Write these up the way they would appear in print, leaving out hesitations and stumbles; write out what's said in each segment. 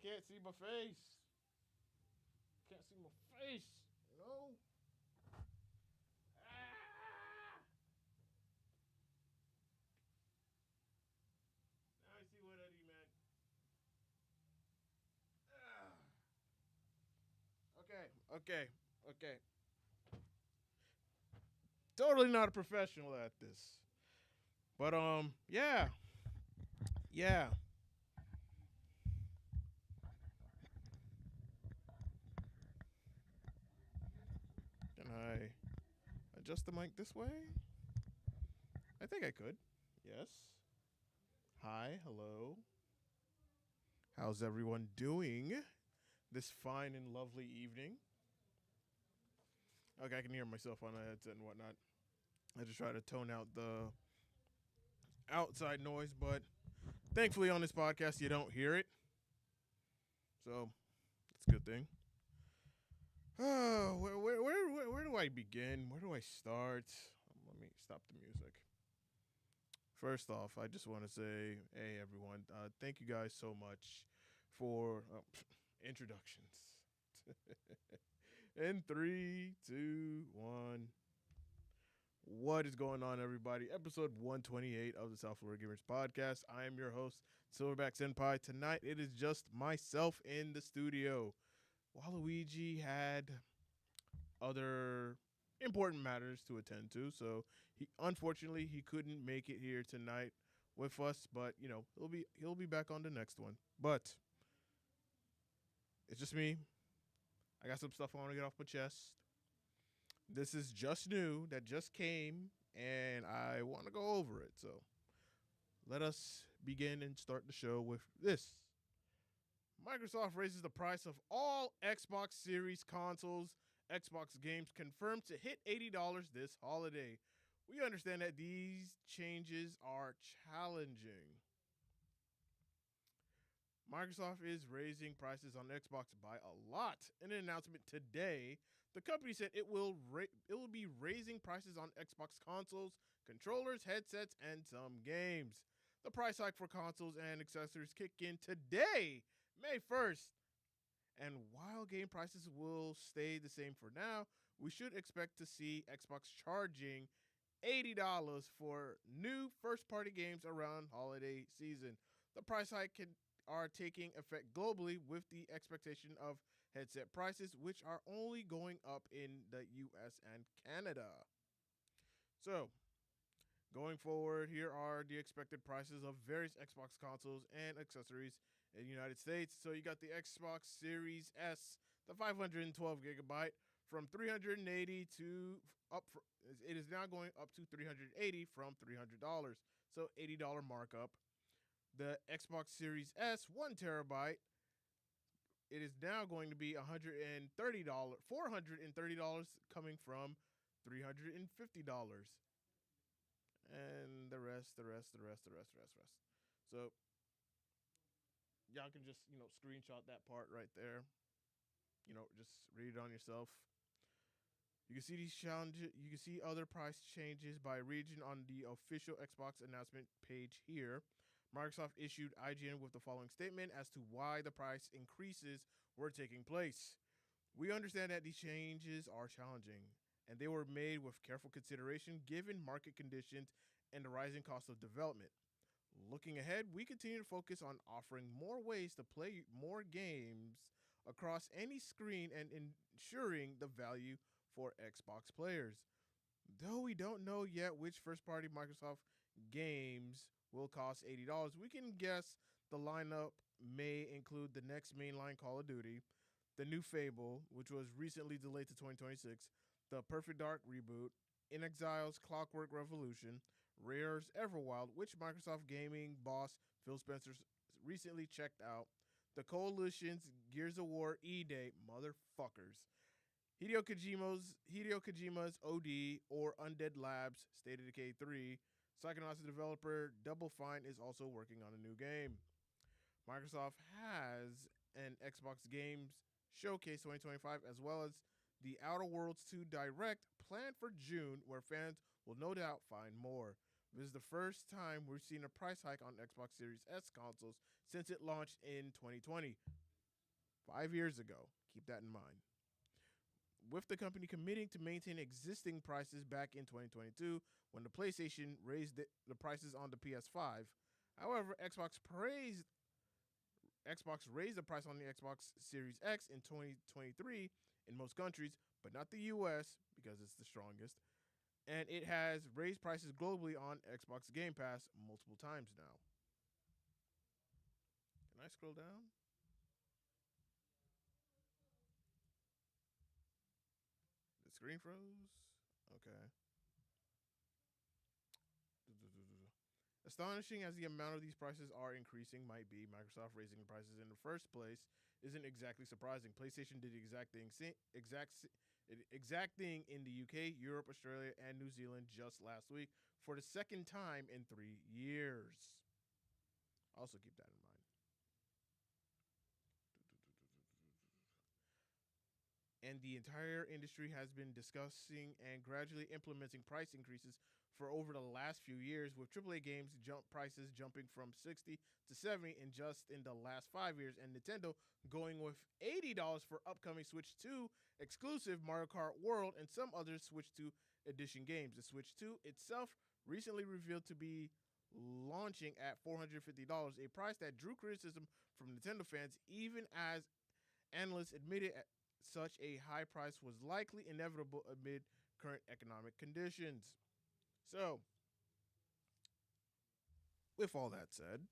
can't see my face. Can't see my face. You know. Ah! Now I see what Eddie meant. Ah. Okay. Totally not a professional at this, but yeah. Can I adjust the mic this way? I think I could. Yes. Hi. Hello. How's everyone doing this fine and lovely evening? Okay, I can hear myself on the headset and whatnot. I just try to tone out the outside noise, but thankfully on this podcast you don't hear it, so that's a good thing. Oh, where do I begin? Where do I start? Let me stop the music. First off, I just want to say, hey everyone, thank you guys so much for introductions. In three, two, one. What is going on, everybody? Episode 128 of the South Florida Gamers Podcast. I am your host, Silverback Senpai. Tonight, it is just myself in the studio. Waluigi had other important matters to attend to, so unfortunately he couldn't make it here tonight with us. But he'll be back on the next one. But it's just me. I got some stuff I want to get off my chest. This is just new that just came, and I want to go over it. So let us begin and start the show with this. Microsoft raises the price of all Xbox Series consoles. Xbox games confirmed to hit $80 this holiday. We understand that these changes are challenging. Microsoft is raising prices on Xbox by a lot. In an announcement today, the company said it will be raising prices on Xbox consoles, controllers, headsets, and some games. The price hike for consoles and accessories kick in today, May 1st. And while game prices will stay the same for now, we should expect to see Xbox charging $80 for new first-party games around holiday season. The price hike are taking effect globally with the expectation of headset prices, which are only going up in the US and Canada. So, going forward, here are the expected prices of various Xbox consoles and accessories in the United States. So you got the Xbox Series S, the 512 gigabyte, from $380 to it is now going up to $380 from $300. So $80 markup. The Xbox Series S, 1 terabyte, it is now going to be $430, coming from $350. And the rest. So y'all can just, screenshot that part right there. Just read it on yourself. You can see these challenges. You can see other price changes by region on the official Xbox announcement page here. Microsoft issued IGN with the following statement as to why the price increases were taking place. We understand that these changes are challenging, and they were made with careful consideration given market conditions and the rising cost of development. Looking ahead, we continue to focus on offering more ways to play more games across any screen and ensuring the value for Xbox players. Though we don't know yet which first-party Microsoft games will cost $80, we can guess the lineup may include the next mainline Call of Duty, the new Fable, which was recently delayed to 2026, the Perfect Dark reboot, In Exile's Clockwork Revolution, Rare's Everwild, which Microsoft gaming boss Phil Spencer recently checked out, the Coalition's Gears of War E-Day, motherfuckers, Hideo Kojima's OD or Undead Labs State of Decay 3. Psychonauts developer Double Fine is also working on a new game. Microsoft has an Xbox Games Showcase 2025 as well as the Outer Worlds 2 Direct planned for June, where fans will no doubt find more. This is the first time we've seen a price hike on Xbox Series S consoles since it launched in 2020. 5 years ago. Keep that in mind. With the company committing to maintain existing prices back in 2022 when the PlayStation raised the prices on the PS5. However, Xbox raised the price on the Xbox Series X in 2023 in most countries, but not the US because it's the strongest. And it has raised prices globally on Xbox Game Pass multiple times now. Can I scroll down? The screen froze. Okay. Astonishing as the amount of these prices are increasing might be, Microsoft raising the prices in the first place isn't exactly surprising. PlayStation did the exact thing in the UK, Europe, Australia, and New Zealand just last week for the second time in 3 years. Also keep that in mind. And the entire industry has been discussing and gradually implementing price increases for over the last few years, with AAA games prices jumping from 60 to 70 in the last 5 years, and Nintendo going with $80 for upcoming Switch 2 exclusive Mario Kart World and some other Switch 2 edition games. The Switch 2 itself recently revealed to be launching at $450, a price that drew criticism from Nintendo fans, even as analysts admitted such a high price was likely inevitable amid current economic conditions. So, with all that said,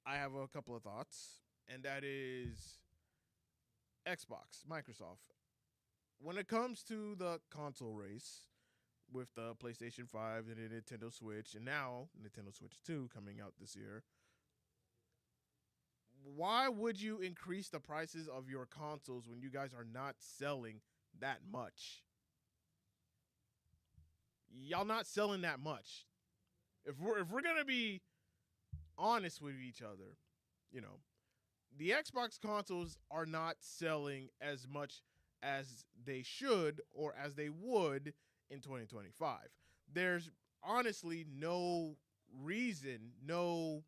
I have a couple of thoughts, and that is Xbox, Microsoft. When it comes to the console race with the PlayStation 5 and the Nintendo Switch, and now Nintendo Switch 2 coming out this year, why would you increase the prices of your consoles when you guys are not selling that much? Y'all not selling that much. If we're gonna be honest with each other, you know, the Xbox consoles are not selling as much as they should or as they would in 2025. There's honestly no reason, there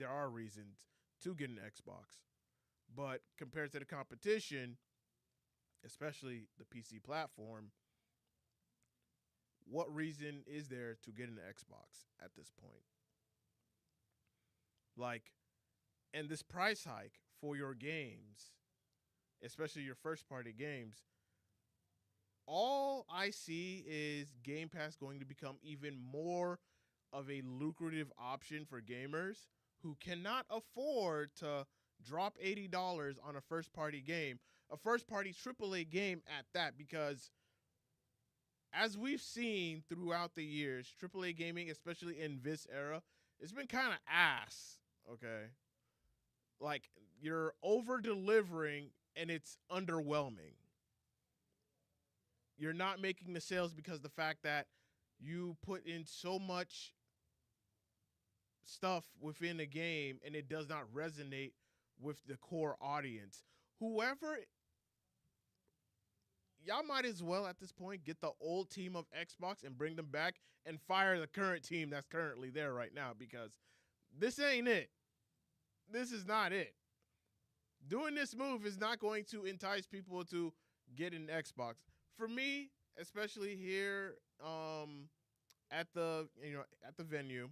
are reasons to get an Xbox, but compared to the competition, especially the PC platform, what reason is there to get an Xbox at this point? Like, and this price hike for your games, especially your first party games, all I see is Game Pass going to become even more of a lucrative option for gamers who cannot afford to drop $80 on a first party game, a first party AAA game at that, because as we've seen throughout the years, AAA gaming, especially in this era, it's been kind of ass, okay? Like, you're over delivering and it's underwhelming. You're not making the sales because the fact that you put in so much stuff within the game and it does not resonate with the core audience. Y'all might as well at this point get the old team of Xbox and bring them back and fire the current team that's currently there right now, because this ain't it. This is not it. Doing this move is not going to entice people to get an Xbox. For me, especially here at the venue,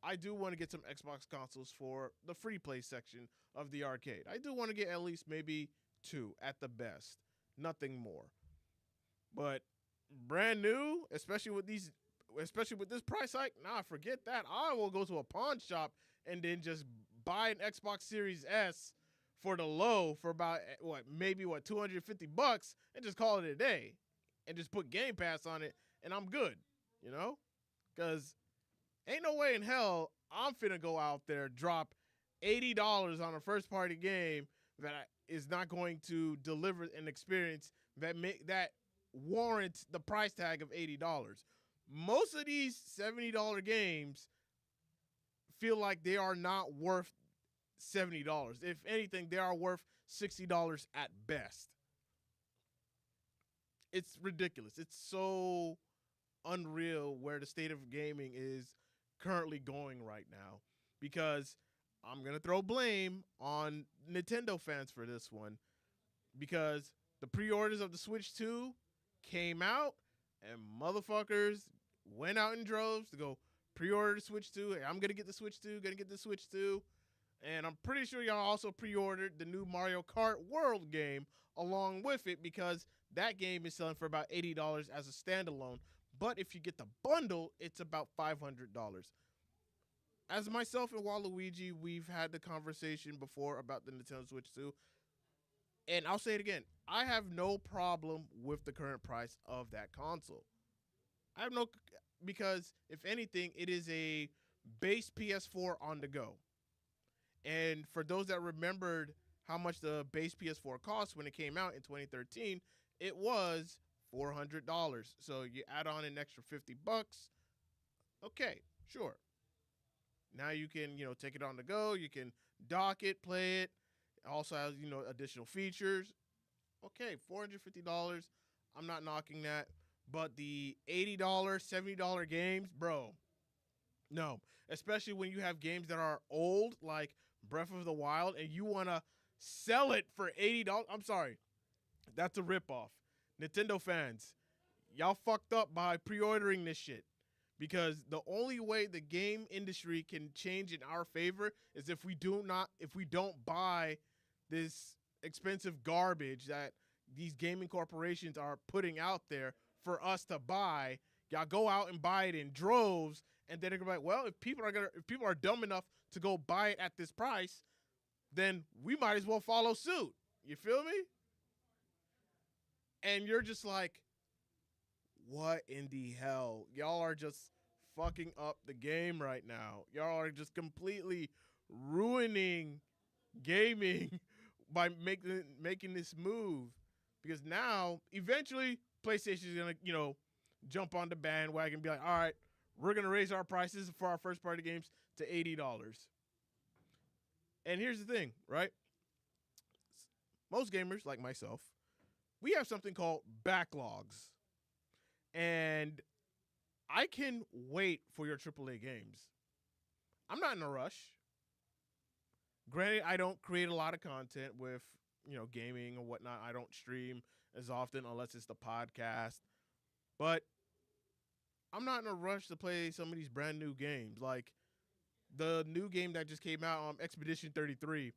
I do want to get some Xbox consoles for the free play section of the arcade. I do want to get at least maybe 2 at the best. Nothing more. But brand new, especially with this price hike, forget that. I will go to a pawn shop and then just buy an Xbox Series S for the low for about $250 and just call it a day and just put Game Pass on it and I'm good, Because ain't no way in hell I'm finna go out there, drop $80 on a first party game that is not going to deliver an experience that warrants the price tag of $80. Most of these $70 games feel like they are not worth $70. If anything, they are worth $60 at best. It's ridiculous. It's so unreal where the state of gaming is currently going right now, because I'm going to throw blame on Nintendo fans for this one because the pre-orders of the Switch 2 came out and motherfuckers went out in droves to go pre-order the Switch 2. Hey, I'm going to get the Switch 2, going to get the Switch 2. And I'm pretty sure y'all also pre-ordered the new Mario Kart World game along with it because that game is selling for about $80 as a standalone. But if you get the bundle, it's about $500. As myself and Waluigi, we've had the conversation before about the Nintendo Switch 2. And I'll say it again. I have no problem with the current price of that console. I have no, because if anything, it is a base PS4 on the go. And for those that remembered how much the base PS4 cost when it came out in 2013, it was $400. So you add on an extra $50. Okay, sure. Now you can, take it on the go. You can dock it, play it. It also has, additional features. Okay, $450. I'm not knocking that. But the $80, $70 games, bro, no. Especially when you have games that are old, like Breath of the Wild, and you want to sell it for $80. I'm sorry. That's a ripoff. Nintendo fans, y'all fucked up by pre-ordering this shit. Because the only way the game industry can change in our favor is if we don't buy this expensive garbage that these gaming corporations are putting out there for us to buy. Y'all go out and buy it in droves, and then they're gonna be like, well, if people are dumb enough to go buy it at this price, then we might as well follow suit. You feel me? And you're just like, what in the hell? Y'all are just fucking up the game right now. Y'all are just completely ruining gaming by making this move. Because now, eventually, PlayStation is going to, jump on the bandwagon and be like, all right, we're going to raise our prices for our first party games to $80. And here's the thing, right? Most gamers, like myself, we have something called backlogs. And I can wait for your AAA games. I'm not in a rush. Granted, I don't create a lot of content with, gaming and whatnot. I don't stream as often unless it's the podcast. But I'm not in a rush to play some of these brand new games. Like the new game that just came out, Expedition 33.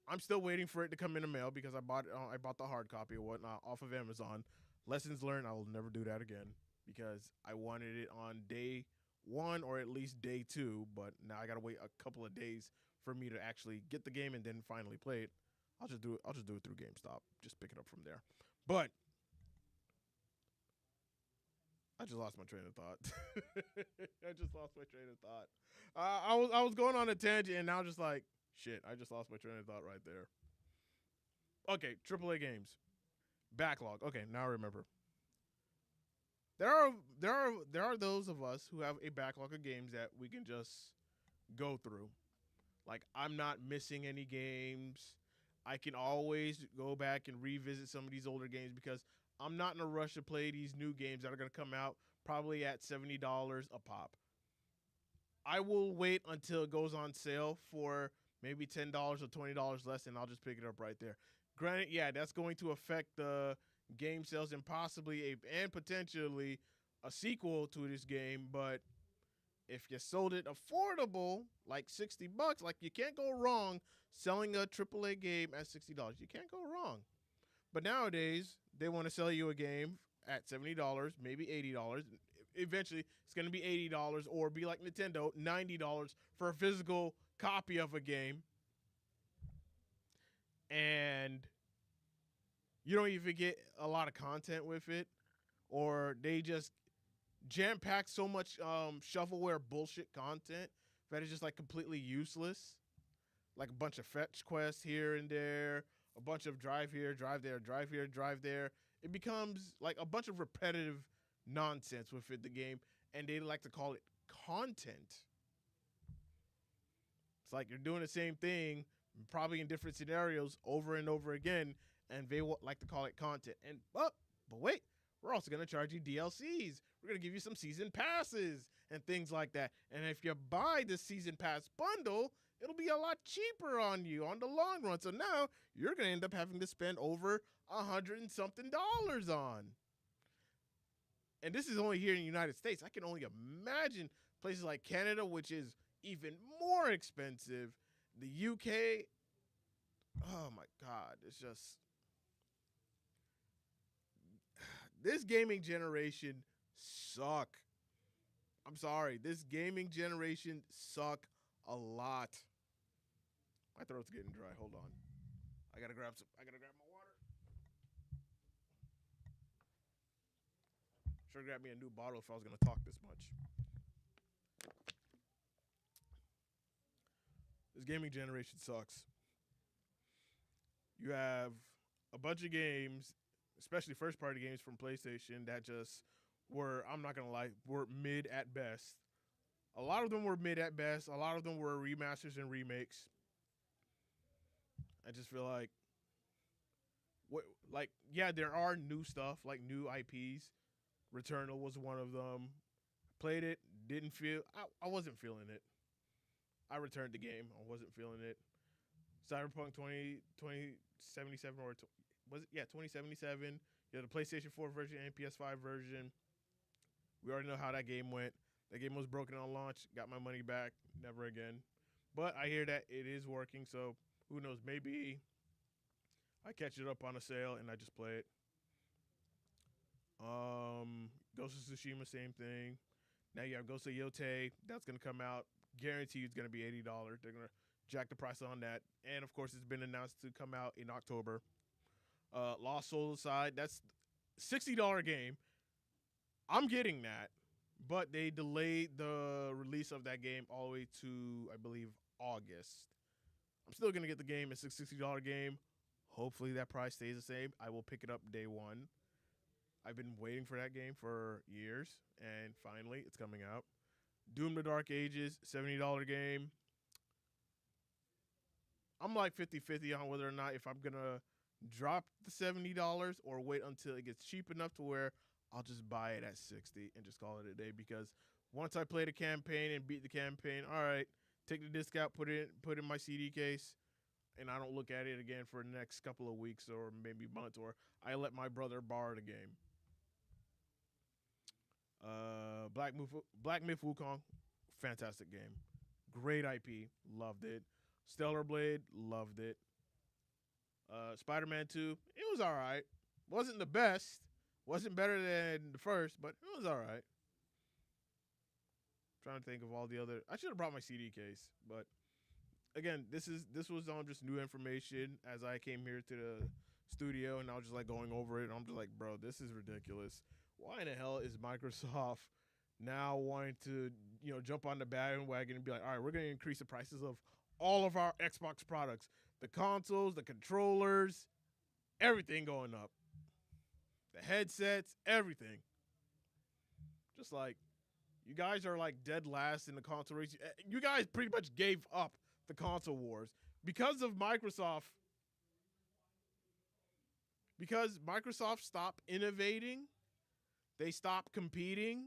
I'm still waiting for it to come in the mail because I bought the hard copy or whatnot off of Amazon. Lessons learned, I will never do that again because I wanted it on day 1 or at least day 2, but now I gotta wait a couple of days for me to actually get the game and then finally play it. I'll just do it through GameStop. Just pick it up from there. But I just lost my train of thought. I was going on a tangent and now just like, shit, I just lost my train of thought right there. Okay, AAA games. Backlog. Okay, now I remember. There are those of us who have a backlog of games that we can just go through. Like, I'm not missing any games. I can always go back and revisit some of these older games because I'm not in a rush to play these new games that are going to come out probably at $70 a pop. I will wait until it goes on sale for maybe $10 or $20 less, and I'll just pick it up right there. Granted, yeah, that's going to affect the game sales and possibly and potentially a sequel to this game, but if you sold it affordable, like $60, like you can't go wrong selling a AAA game at $60. You can't go wrong. But nowadays, they want to sell you a game at $70, maybe $80. Eventually, it's going to be $80 or be like Nintendo, $90 for a physical copy of a game. And you don't even get a lot of content with it, or they just jam-pack so much shovelware bullshit content that is just like completely useless. Like a bunch of fetch quests here and there, a bunch of drive here, drive there, drive here, drive there. It becomes like a bunch of repetitive nonsense within the game, and they like to call it content. It's like you're doing the same thing, probably in different scenarios over and over again, and they like to call it content. And but wait, we're also going to charge you DLCs. We're going to give you some season passes and things like that. And if you buy the season pass bundle, it'll be a lot cheaper on you on the long run. So now you're going to end up having to spend over $100 and something on. And this is only here in the United States. I can only imagine places like Canada, which is even more expensive. The UK, oh my God, it's just this gaming generation suck. I'm sorry, this gaming generation suck a lot. My throat's getting dry. Hold on. I gotta grab my water. Should have grabbed me a new bottle if I was gonna talk this much. This gaming generation sucks. You have a bunch of games, especially first party games from PlayStation, that just were, I'm not gonna lie, were mid at best. A lot of them were mid at best. A lot of them were remasters and remakes. I just feel like, yeah, there are new stuff, like new IPs. Returnal was one of them. Played it, didn't feel, I wasn't feeling it. I returned the game. I wasn't feeling it. Cyberpunk 2077 or was it? Yeah, 2077. You have the PlayStation 4 version and PS5 version. We already know how that game went. That game was broken on launch. Got my money back. Never again. But I hear that it is working, so who knows? Maybe I catch it up on a sale and I just play it. Ghost of Tsushima, same thing. Now you have Ghost of Yotei. That's gonna come out. Guarantee it's gonna be $80. They're gonna jack the price on that. And of course, it's been announced to come out in October. Lost Soul aside, that's $60 game. I'm getting that, but they delayed the release of that game all the way to, I believe, August. I'm still gonna get the game. It's a $60 game. Hopefully that price stays the same. I will pick it up day one. I've been waiting for that game for years, and finally, it's coming out. Doom: The Dark Ages, $70 game. I'm like 50-50 on whether or not if I'm going to drop the $70 or wait until it gets cheap enough to where I'll just buy it at $60 and just call it a day. Because once I play the campaign and beat the campaign, all right, take the disc out, put it in my CD case, and I don't look at it again for the next couple of weeks or maybe months, or I let my brother borrow the game. Black Myth Wukong, fantastic game. Great IP, loved it. Stellar Blade, loved it. Spider-Man 2, it was all right. Wasn't the best. Wasn't better than the first, but it was all right. Trying to think of all the other. I should have brought my CD case, but again, this was on just new information as I came here to the studio, and I was just like going over it. And I'm just like, bro, this is ridiculous. Why in the hell is Microsoft now wanting to, jump on the bandwagon and be like, all right, we're going to increase the prices of all of our Xbox products, the consoles, the controllers, everything going up, the headsets, everything. Just like, you guys are like dead last in the console race. You guys pretty much gave up the console wars because of Microsoft. Because Microsoft stopped innovating, they stopped competing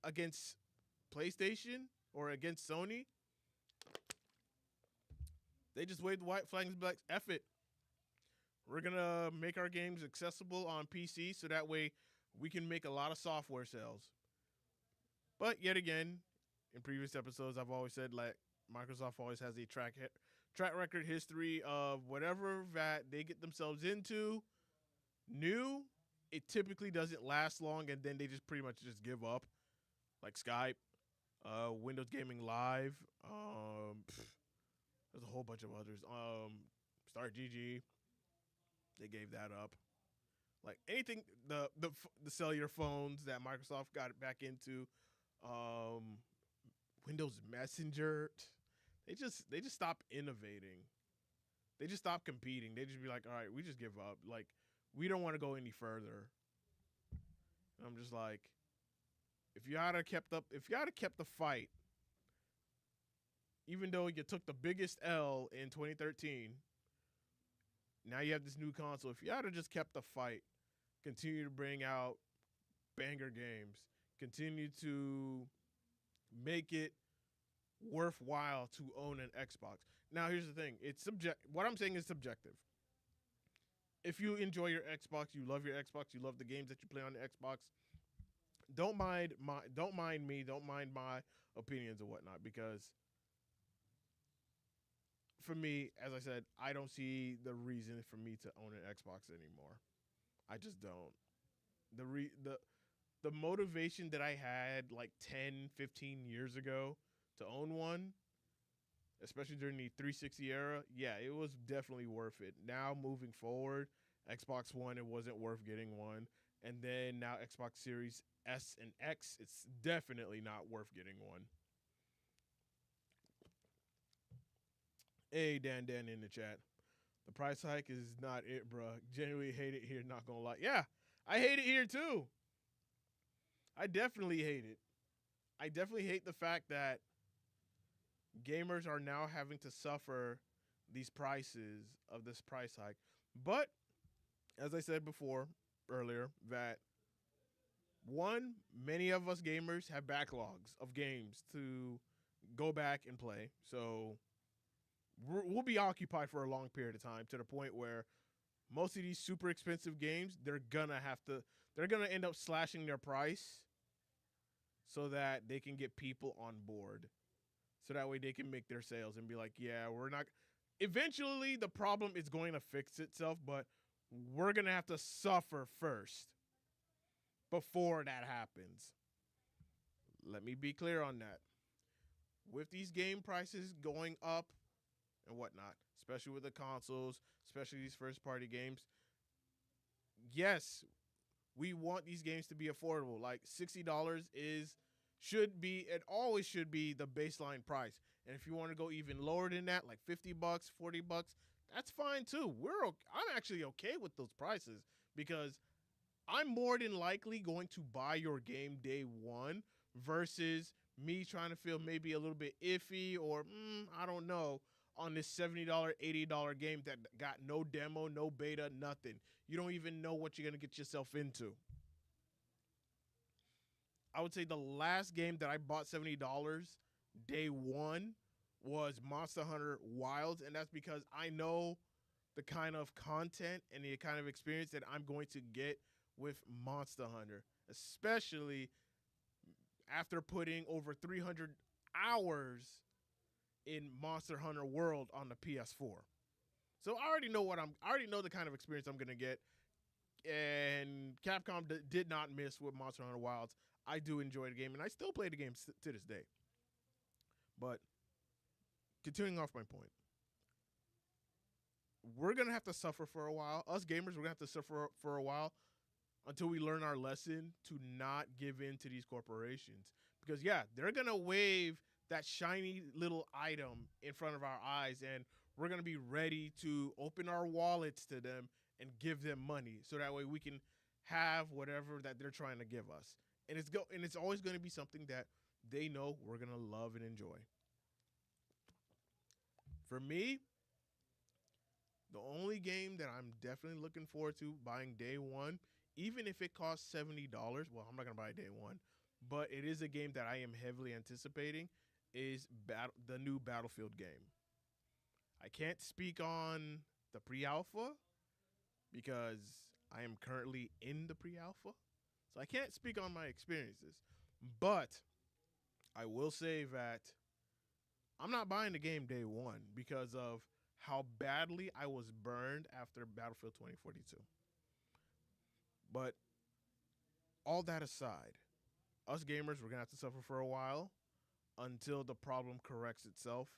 against PlayStation or against Sony. They just waved the white flags and be like, F it. We're going to make our games accessible on PC so that way we can make a lot of software sales. But yet again, in previous episodes, I've always said like Microsoft always has a track record history of whatever that they get themselves into new. It typically doesn't last long, and then they just pretty much just give up, like Skype, Windows Gaming Live. There's a whole bunch of others. Start GG, they gave that up. Like anything, the cellular phones that Microsoft got back into, Windows Messenger, they just stop innovating. They just stop competing. They just be like, all right, we just give up. Like, we don't want to go any further. And I'm just like, if you had kept the fight, even though you took the biggest L in 2013, now you have this new console. If you had just kept the fight, continue to bring out banger games, continue to make it worthwhile to own an Xbox. Now, here's the thing: it's subject. What I'm saying is subjective. If you enjoy your Xbox, you love your Xbox, you love the games that you play on the Xbox, don't mind my opinions or whatnot, because for me, as I said, I don't see the reason for me to own an Xbox anymore. I just don't. The motivation that I had like 10, 15 years ago to own one, especially during the 360 era, yeah, it was definitely worth it. Now moving forward, Xbox One, it wasn't worth getting one. And then now Xbox Series S and X, it's definitely not worth getting one. Hey, Dan in the chat. The price hike is not it, bro. Genuinely hate it here, not gonna lie. Yeah, I hate it here too. I definitely hate it. I definitely hate the fact that gamers are now having to suffer these prices of this price hike. But as I said before earlier, that one, many of us gamers have backlogs of games to go back and play. So we'll be occupied for a long period of time, to the point where most of these super expensive games, they're gonna end up slashing their price so that they can get people on board. So that way they can make their sales and be like, yeah, we're not. Eventually, the problem is going to fix itself, but we're going to have to suffer first before that happens. Let me be clear on that. With these game prices going up and whatnot, especially with the consoles, especially these first-party games, yes, we want these games to be affordable. Like $60 it always should be the baseline price. And if you want to go even lower than that, like $50, $40, that's fine too. I'm actually okay with those prices, because I'm more than likely going to buy your game day one versus me trying to feel maybe a little bit iffy or I don't know on this $70, $80 game that got no demo, no beta, nothing. You don't even know what you're going to get yourself into. I would say the last game that I bought $70 day one was Monster Hunter Wilds, and that's because I know the kind of content and the kind of experience that I'm going to get with Monster Hunter, especially after putting over 300 hours in Monster Hunter World on the PS4. So I already know the kind of experience I'm going to get. And Capcom did not miss with Monster Hunter Wilds. I do enjoy the game, and I still play the game to this day. But continuing off my point, we're going to have to suffer for a while. Us gamers, we're going to have to suffer for a while until we learn our lesson to not give in to these corporations. Because, yeah, they're going to wave that shiny little item in front of our eyes, and we're going to be ready to open our wallets to them and give them money, so that way we can have whatever that they're trying to give us. And it's always going to be something that they know we're going to love and enjoy. For me, the only game that I'm definitely looking forward to buying day one, even if it costs $70, well, I'm not going to buy it day one, but it is a game that I am heavily anticipating, is the new Battlefield game. I can't speak on the pre-alpha because I am currently in the pre-alpha, so I can't speak on my experiences. But I will say that I'm not buying the game day one because of how badly I was burned after Battlefield 2042. But all that aside, us gamers, we're going to have to suffer for a while until the problem corrects itself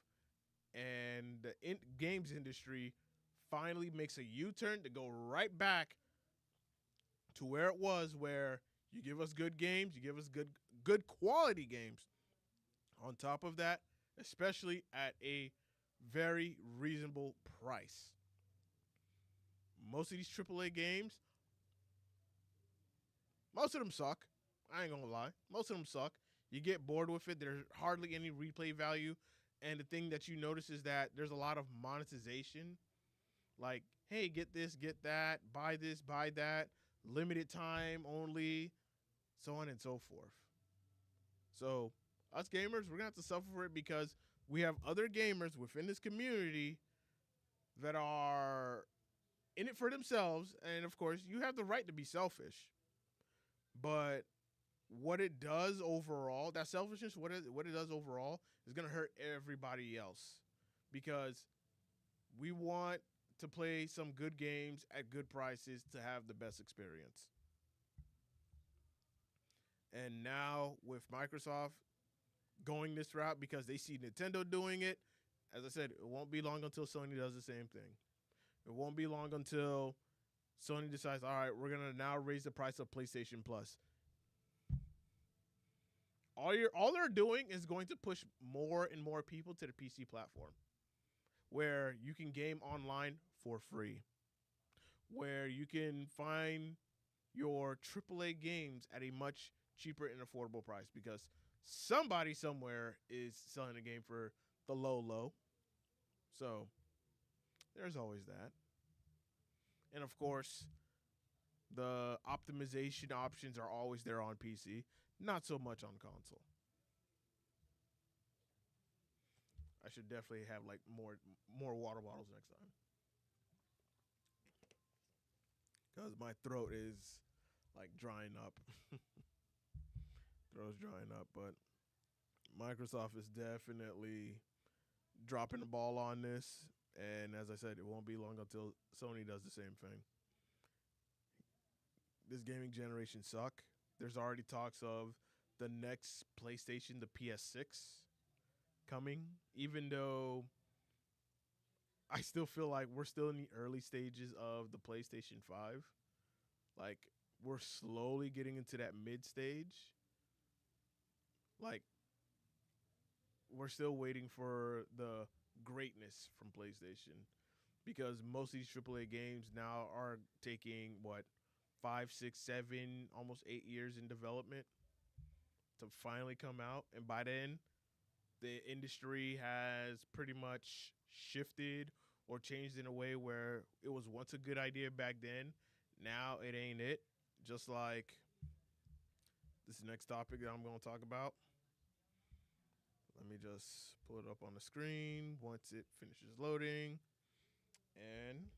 and the games industry finally makes a U-turn to go right back to where it was, where you give us good games, you give us good quality games. On top of that, especially at a very reasonable price. Most of these AAA games, most of them suck. I ain't gonna lie. Most of them suck. You get bored with it. There's hardly any replay value. And the thing that you notice is that there's a lot of monetization. Like, hey, get this, get that, buy this, buy that, limited time only, so on and so forth. So Us gamers, we're gonna have to suffer for it because we have other gamers within this community that are in it for themselves, and of course, you have the right to be selfish. But what it does overall, that selfishness, what it does overall, is gonna hurt everybody else because we want to play some good games at good prices to have the best experience. And now with Microsoft going this route because they see Nintendo doing it, as I said, it won't be long until Sony does the same thing. It won't be long until Sony decides, all right, we're going to now raise the price of PlayStation Plus. All they're doing is going to push more and more people to the PC platform where you can game online for free, where you can find your AAA games at a much cheaper and affordable price because somebody somewhere is selling a game for the low. So there's always that. And of course, the optimization options are always there on PC, not so much on console. I should definitely have like more water bottles next time because my throat is like drying up. Throat's drying up, but Microsoft is definitely dropping the ball on this. And as I said, it won't be long until Sony does the same thing. This gaming generation suck. There's already talks of the next PlayStation, the PS6, coming, even though I still feel like we're still in the early stages of the PlayStation 5. Like, we're slowly getting into that mid stage. Like, we're still waiting for the greatness from PlayStation because most of these AAA games now are taking, what, 5, 6, 7, almost 8 years in development to finally come out. And by then, the industry has pretty much shifted or changed in a way where it was once a good idea back then. Now it ain't it. Just like this next topic that I'm going to talk about. Let me just pull it up on the screen once it finishes loading. And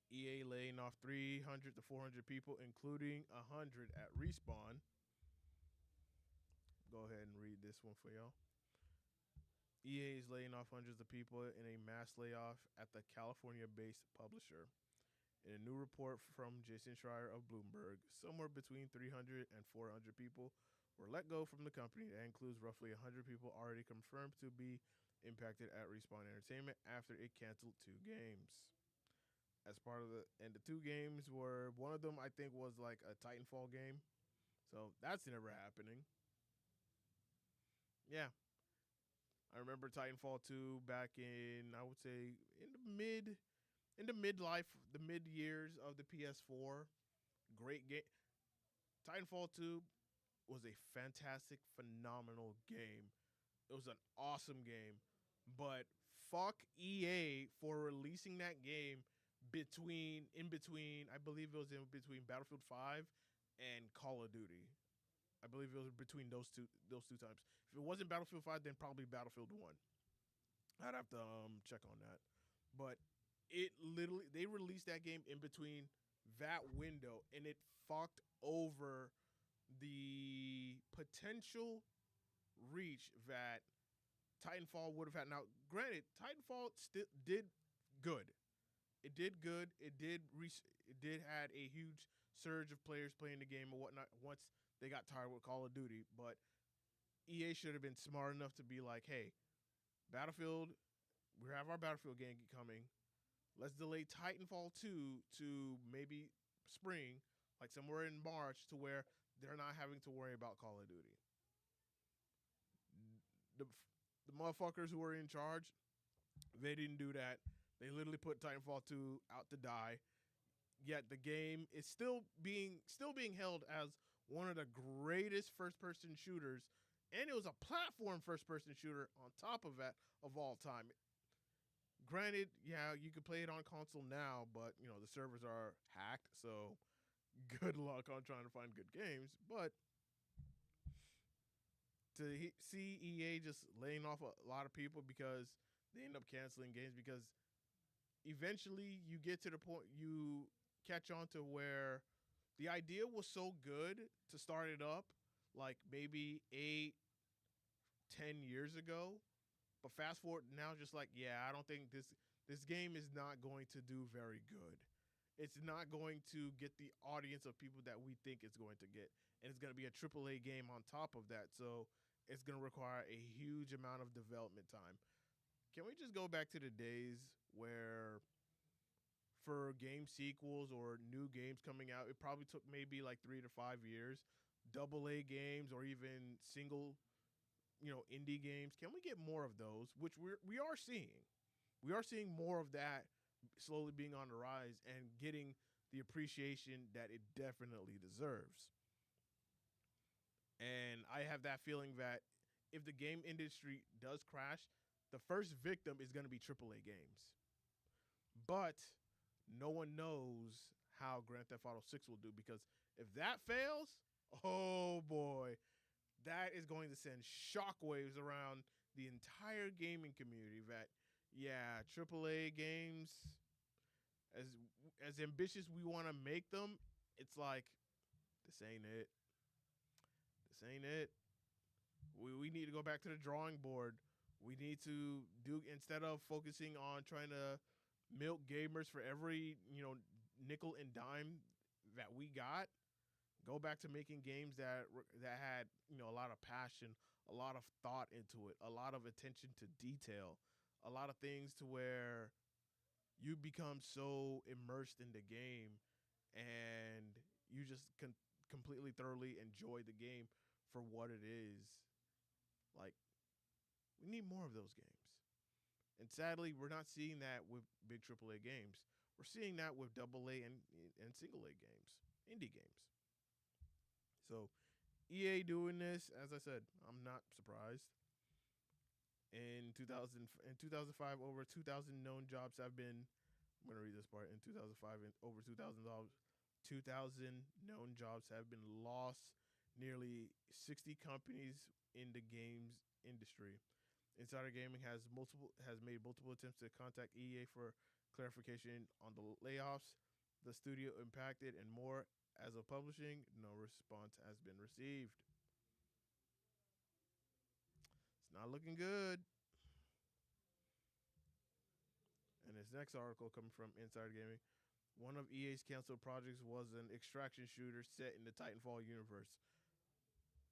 EA laying off 300 to 400 people, including 100 at Respawn. Go ahead and read this one for y'all. EA is laying off hundreds of people in a mass layoff at the California-based publisher. In a new report from Jason Schreier of Bloomberg, somewhere between 300 and 400 people were let go from the company. That includes roughly 100 people already confirmed to be impacted at Respawn Entertainment after it canceled 2 games. As part of the 2 games were, one of them I think was like a Titanfall game. So that's never happening. Yeah. I remember Titanfall 2 back in, I would say, in the mid years of the PS4. Great game. Titanfall 2 was a fantastic, phenomenal game. It was an awesome game. But fuck EA for releasing that game in between, I believe it was in between Battlefield 5 and Call of Duty. I believe it was between those two times. If it wasn't Battlefield 5, then probably Battlefield 1. I'd have to check on that. But they released that game in between that window, and it fucked over the potential reach that Titanfall would have had. Now, granted, Titanfall still did good. It did good. It did had a huge surge of players playing the game and whatnot once they got tired with Call of Duty. But EA should have been smart enough to be like, hey, Battlefield, we have our Battlefield game coming. Let's delay Titanfall 2 to maybe spring, like somewhere in March, to where they're not having to worry about Call of Duty. The motherfuckers who were in charge, they didn't do that. They literally put Titanfall 2 out to die. Yet the game is still being held as one of the greatest first-person shooters, and it was a platform first-person shooter on top of that of all time. Granted, yeah, you could play it on console now, but you know the servers are hacked, so good luck on trying to find good games. But see EA just laying off a lot of people because they end up canceling games because eventually you get to the point you catch on to where the idea was so good to start it up like maybe 8, 10 years ago, but fast forward now, just like, yeah, I don't think this game is not going to do very good. It's not going to get the audience of people that we think it's going to get, and it's going to be a AAA game on top of that. So it's going to require a huge amount of development time. Can we just go back to the days where for game sequels or new games coming out, it probably took maybe like 3 to 5 years? Double A games or even single, indie games. Can we get more of those? Which we are seeing. We are seeing more of that slowly being on the rise and getting the appreciation that it definitely deserves. And I have that feeling that if the game industry does crash, the first victim is going to be AAA games. But no one knows how Grand Theft Auto 6 will do, because if that fails, oh boy, that is going to send shockwaves around the entire gaming community. That, yeah, AAA games, as ambitious we want to make them, it's like, this ain't it. This ain't it. We need to go back to the drawing board. We need to do, instead of focusing on trying to milk gamers for every nickel and dime that we got, go back to making games that had a lot of passion, a lot of thought into it, a lot of attention to detail, a lot of things to where you become so immersed in the game and you just completely thoroughly enjoy the game for what it is. Like, we need more of those games. And sadly, we're not seeing that with big AAA games. We're seeing that with AA and single A games, indie games. So EA doing this, as I said, I'm not surprised. In 2005, over 2,000 known jobs have been. I'm going to read this part. In 2005, over 2,000 known jobs have been lost. Nearly 60 companies in the games industry. Insider Gaming has made multiple attempts to contact EA for clarification on the layoffs, the studio impacted, and more. As of publishing, no response has been received. It's not looking good. And this next article coming from Insider Gaming, one of EA's canceled projects was an extraction shooter set in the Titanfall universe.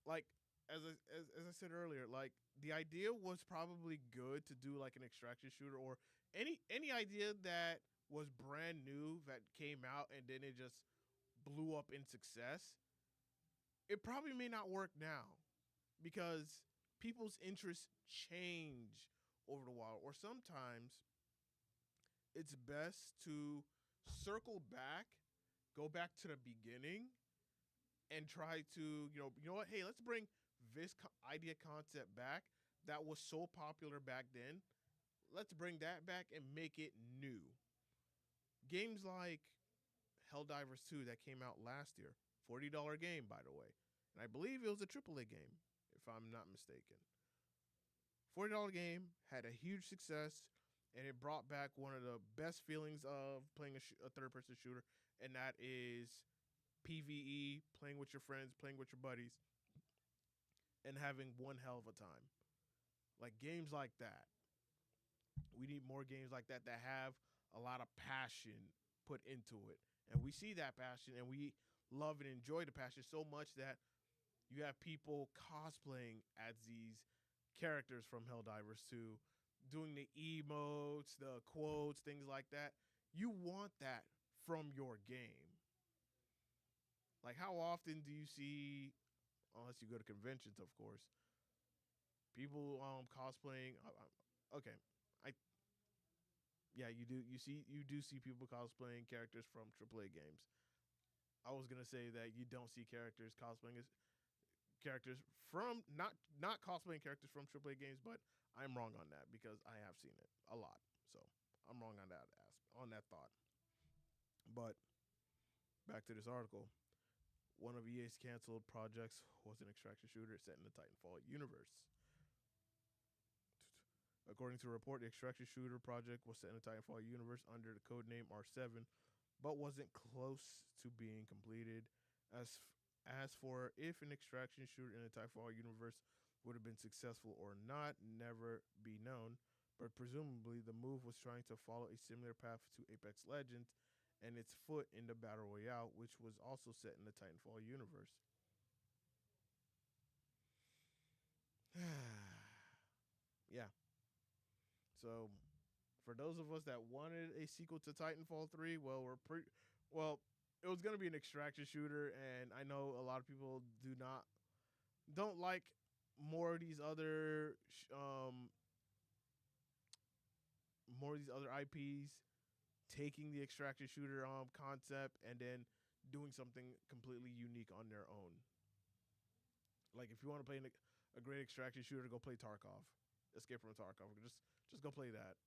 Like, as I said earlier, like, the idea was probably good to do like an extraction shooter, or any idea that was brand new that came out and then it just blew up in success. It probably may not work now because people's interests change over the while, or sometimes it's best to circle back, go back to the beginning, and try to, what? Hey, let's bring this idea concept back that was so popular back then. Let's bring that back and make it new. Games like Helldivers 2 that came out last year, $40 game, by the way. And I believe it was a AAA game, if I'm not mistaken. $40 game, had a huge success, and it brought back one of the best feelings of playing a third-person shooter, and that is PvE, playing with your friends, playing with your buddies, and having one hell of a time. Like, games like that. We need more games like that that have a lot of passion put into it. And we see that passion, and we love and enjoy the passion so much that you have people cosplaying as these characters from Helldivers 2, doing the emotes, the quotes, things like that. You want that from your game. Like, how often do you see, unless you go to conventions, of course, people cosplaying? Okay, you do. You do see people cosplaying characters from AAA games. I was gonna say that you don't see characters cosplaying as characters from not cosplaying characters from AAA games, but I'm wrong on that because I have seen it a lot. So I'm wrong on that thought. But back to this article. One of EA's canceled projects was an extraction shooter set in the Titanfall universe. According to a report, the extraction shooter project was set in the Titanfall universe under the codename R7, but wasn't close to being completed. As for if an extraction shooter in the Titanfall universe would have been successful or not, never be known. But presumably, the move was trying to follow a similar path to Apex Legends and its foot in the Battle Royale, which was also set in the Titanfall universe. Yeah. So, for those of us that wanted a sequel to Titanfall 3, well, well, it was going to be an extraction shooter, and I know a lot of people don't like more of these other IPs taking the extraction shooter concept and then doing something completely unique on their own. Like, if you want to play a great extraction shooter, go play Tarkov. Escape from Tarkov. Just go play that.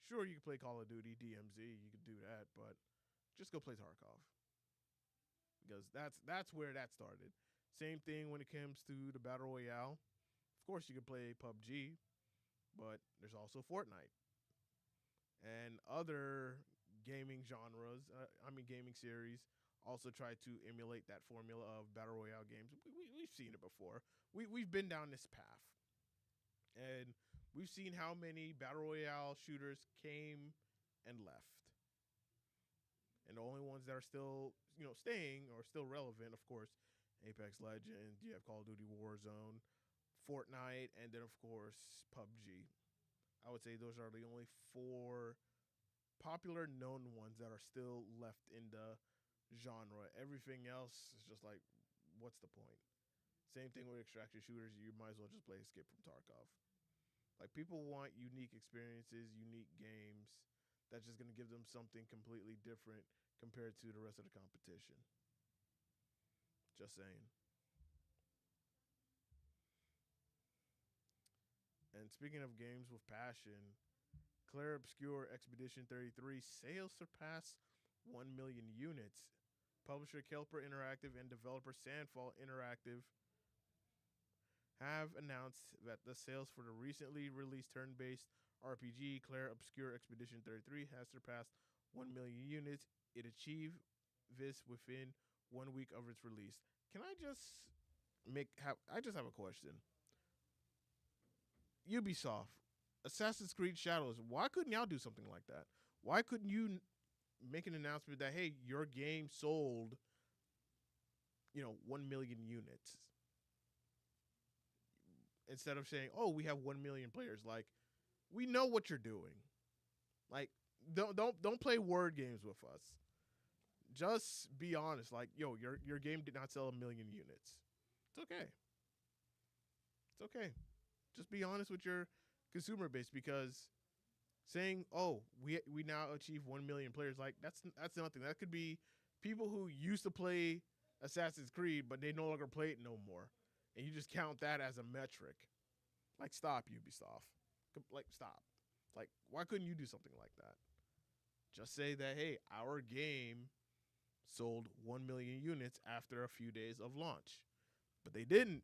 Sure, you can play Call of Duty, DMZ, you could do that, but just go play Tarkov. Because that's where that started. Same thing when it comes to the Battle Royale. Of course, you can play PUBG, but there's also Fortnite. And other gaming genres, gaming series, also try to emulate that formula of Battle Royale games. We've seen it before. We've been down this path. And we've seen how many Battle Royale shooters came and left. And the only ones that are still, staying or still relevant, of course, Apex Legends, you have Call of Duty Warzone, Fortnite, and then, of course, PUBG. I would say those are the only 4 popular known ones that are still left in the genre. Everything else is just like, what's the point? Same thing with extraction shooters. You might as well just play Escape from Tarkov. Like, people want unique experiences, unique games. That's just going to give them something completely different compared to the rest of the competition. Just saying. And speaking of games with passion, Claire Obscure Expedition 33 sales surpass 1 million units. Publisher Kelper Interactive and developer Sandfall Interactive have announced that the sales for the recently released turn-based RPG Claire Obscure Expedition 33 has surpassed 1 million units. It achieved this within 1 week of its release. Can I just I just have a question. Ubisoft, Assassin's Creed Shadows, why couldn't y'all do something like that? Why couldn't you make an announcement that, hey, your game sold, 1 million units? Instead of saying, oh, we have 1 million players. Like, we know what you're doing. Like, don't play word games with us. Just be honest. Like, yo, your game did not sell 1 million units. It's okay. It's okay. Just be honest with your consumer base, because saying, oh, we now achieve 1 million players, like, that's nothing. That could be people who used to play Assassin's Creed, but they no longer play it no more. And you just count that as a metric. Like, stop, Ubisoft. Like, stop. Like, why couldn't you do something like that? Just say that, hey, our game sold 1 million units after a few days of launch. But they didn't.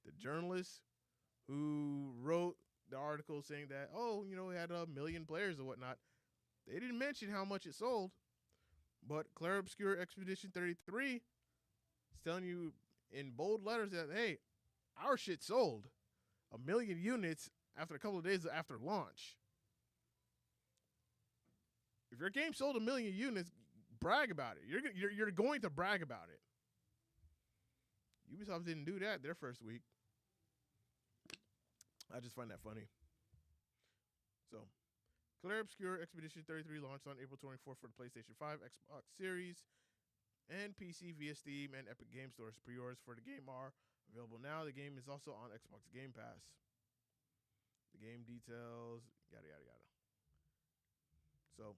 The journalists who wrote the article saying that, oh, it had 1 million players or whatnot, they didn't mention how much it sold. But Claire Obscure Expedition 33 is telling you in bold letters that, hey, our shit sold 1 million units after a couple of days after launch. If your game sold 1 million units, brag about it. You're going to brag about it. Ubisoft didn't do that their first week. I just find that funny. So, Claire Obscure Expedition 33 launched on April 24th for the PlayStation 5, Xbox Series, and PC via Steam and Epic Game Stores. Pre-orders for the game are available now. The game is also on Xbox Game Pass. The game details, yada, yada, yada. So,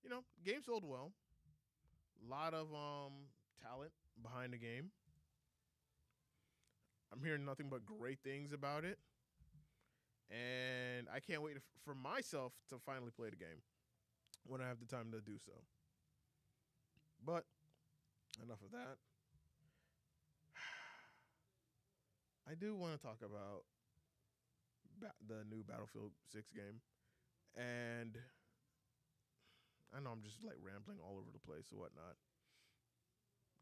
the game sold well. A lot of talent behind the game. I'm hearing nothing but great things about it. And I can't wait for myself to finally play the game when I have the time to do so. But enough of that. I do want to talk about the new Battlefield 6 game. And I know I'm just like rambling all over the place or whatnot.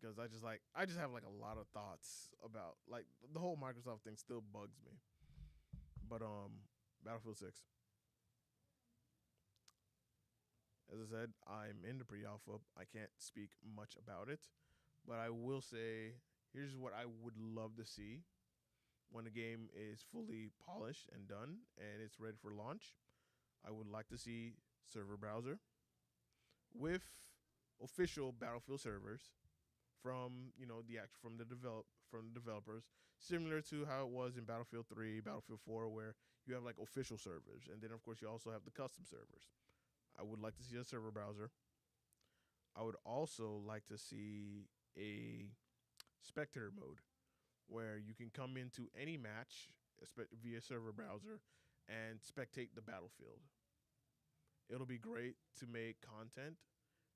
Because I just have like a lot of thoughts about like the whole Microsoft thing still bugs me. But Battlefield 6. As I said, I'm in the pre-alpha. I can't speak much about it, but I will say here's what I would love to see when the game is fully polished and done and it's ready for launch. I would like to see server browser with official Battlefield servers from from the developers, similar to how it was in Battlefield 3, Battlefield 4, where you have like official servers, and then of course you also have the custom servers. I would like to see a server browser. I would also like to see a spectator mode where you can come into any match via server browser and spectate the battlefield. It'll be great to make content.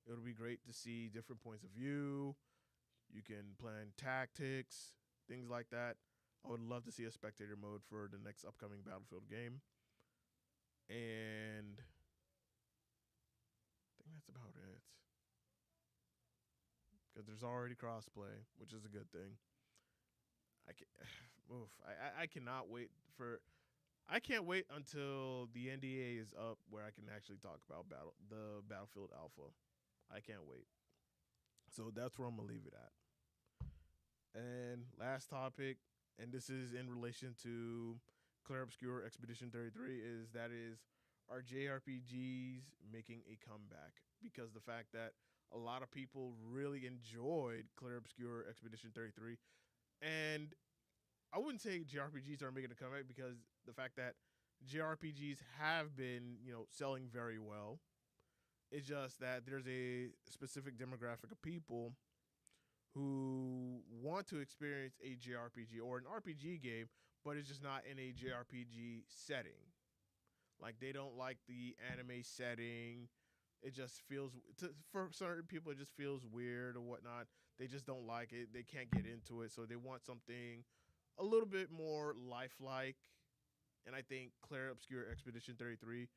It'll be great to see different points of view. You can plan tactics, things like that. I would love to see a spectator mode for the next upcoming Battlefield game. And I think that's about it. Because there's already crossplay, which is a good thing. I cannot wait for. I can't wait until the NDA is up where I can actually talk about the Battlefield Alpha. I can't wait. So that's where I'm gonna leave it at. And last topic, and this is in relation to Clair Obscur Expedition 33, is are JRPGs making a comeback? Because the fact that a lot of people really enjoyed Clair Obscur Expedition 33, and I wouldn't say JRPGs are making a comeback because the fact that JRPGs have been, selling very well. It's just that there's a specific demographic of people who want to experience a JRPG or an RPG game, but it's just not in a JRPG setting. Like they don't like the anime setting. It just feels for certain people it just feels weird or whatnot. They just don't like it. They can't get into it, so they want something a little bit more lifelike. And I think Clair Obscur Expedition 33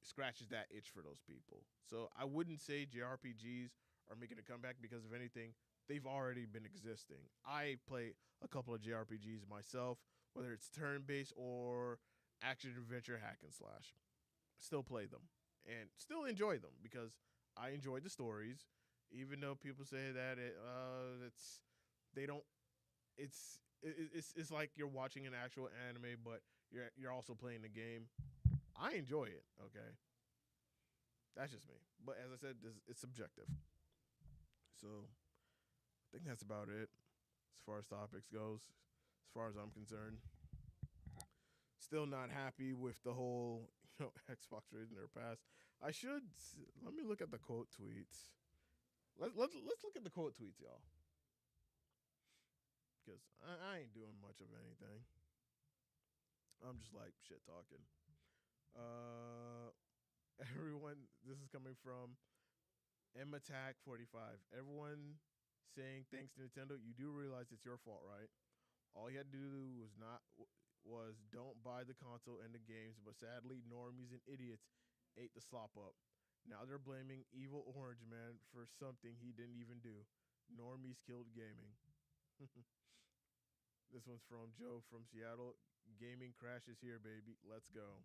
scratches that itch for those people. So I wouldn't say JRPGs are making a comeback because if anything, they've already been existing. I play a couple of JRPGs myself, whether it's turn-based or action-adventure hack and slash. Still play them and still enjoy them because I enjoy the stories, even though people say that it's they don't. It's like you're watching an actual anime, but you're also playing the game. I enjoy it. Okay, that's just me. But as I said, it's subjective. So I think that's about it as far as topics goes. As far as I'm concerned, still not happy with the whole Xbox raising their pass. Let me look at the quote tweets. Let's look at the quote tweets, y'all, because I ain't doing much of anything. I'm just like shit talking. Uh, everyone, this is coming from MAttack45. Everyone saying thanks to Nintendo. You do realize it's your fault, right? All you had to do was don't buy the console and the games, but sadly, normies and idiots ate the slop up. Now they're blaming Evil Orange Man for something he didn't even do. Normies killed gaming. This one's from Joe from Seattle. Gaming crashes here, baby. Let's go.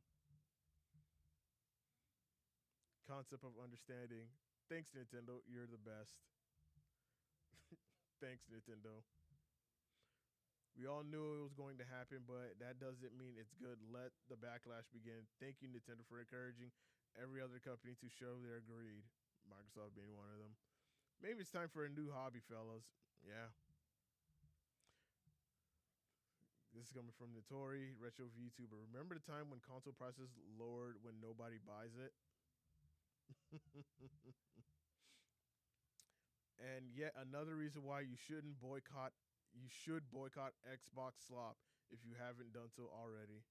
Concept of understanding. Thanks, Nintendo. You're the best. Thanks, Nintendo. We all knew it was going to happen, but that doesn't mean it's good. Let the backlash begin. Thank you, Nintendo, for encouraging every other company to show their greed. Microsoft being one of them. Maybe it's time for a new hobby, fellas. Yeah. This is coming from Notori, retro VTuber. Remember the time when console prices lowered when nobody buys it? And yet another reason why you should boycott Xbox slop if you haven't done so already.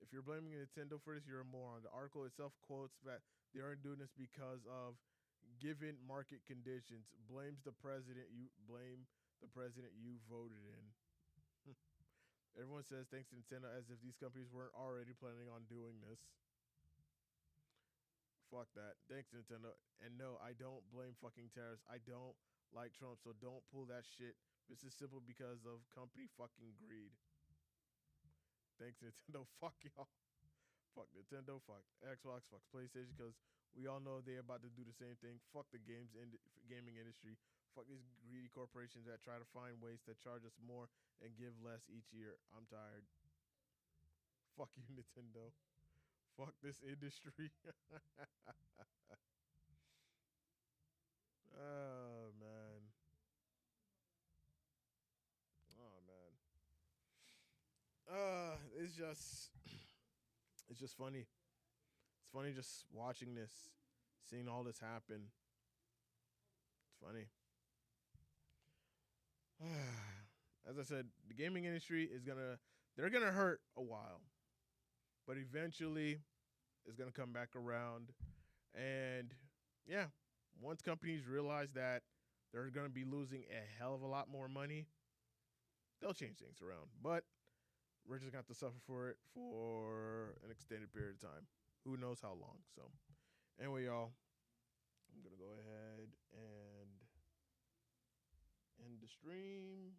If you're blaming Nintendo for this, you're a moron. The article itself quotes that they aren't doing this because of given market conditions. Blame the president you voted in. Everyone says thanks to Nintendo as if these companies weren't already planning on doing this. Fuck that. Thanks Nintendo. And no, I don't blame fucking terrorists. I don't like Trump, so don't pull that shit. This is simple because of company fucking greed. Thanks Nintendo. Fuck y'all. Fuck Nintendo. Fuck Xbox. Fuck PlayStation. Because we all know they're about to do the same thing. Fuck the gaming industry. Fuck these greedy corporations that try to find ways to charge us more and give less each year. I'm tired. Fuck you, Nintendo. Fuck this industry. Oh man. Oh man. It's just funny. It's funny just watching this, seeing all this happen. It's funny. As I said, the gaming industry they're gonna hurt a while, but eventually it's gonna come back around. And yeah, once companies realize that they're gonna be losing a hell of a lot more money, they'll change things around. But we're just gonna have to suffer for it for an extended period of time. Who knows how long? So anyway, y'all, I'm gonna go ahead and end the stream.